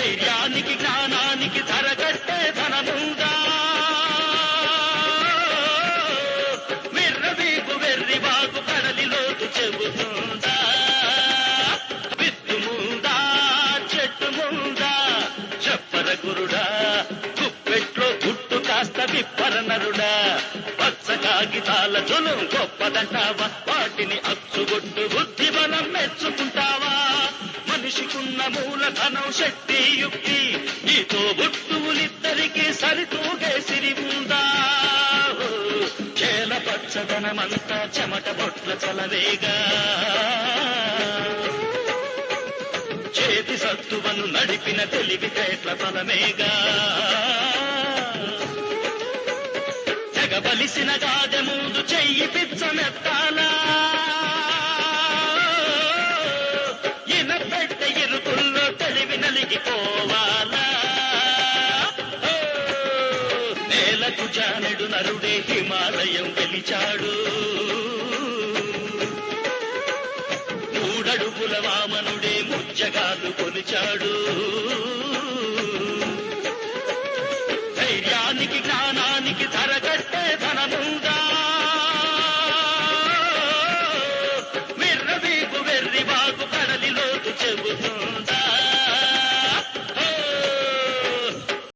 ధైర్యానికి జ్ఞానానికి ధరగట్టే ధనముందా? విర్రవీగు వెర్రివాగు కడలిలోతు చెబుతుందా? విత్తు ముందా చెట్టు ముందా? చెప్పర గురుడా గుప్పెట్లో గుట్టు కాస్త విప్పరనరుడా. పచ్చ కాగితాల జులుం గొప్పదంటావా? వాటిని అచ్చుగొట్టు బుద్ధి బలం మెచ్చుకుంటావా? మనిషికున్న మూలధనం శక్తి యుక్తి ఈ తోబుట్టువులిద్దరికీ సరితూగే సిరి ఉందా? చేల పచ్చదనమంతా చెమట బొట్ల చలవేగా. చేతి సత్తువను నడిపిన తెలివితేట్ల ఫలమేగా. జగబలిసిన గాదె ముందు చెయ్యి పిచ్చమెత్తాలా? ఇనపెట్టె ఇరుకుల్లో తెలివి నలిగిపోవాలా? నేలకు జానెడు నరుడే హిమాలయం గెలిచాడు. మూడడుగుల వామనుడే ముజ్జగాలు కొలిచాడు.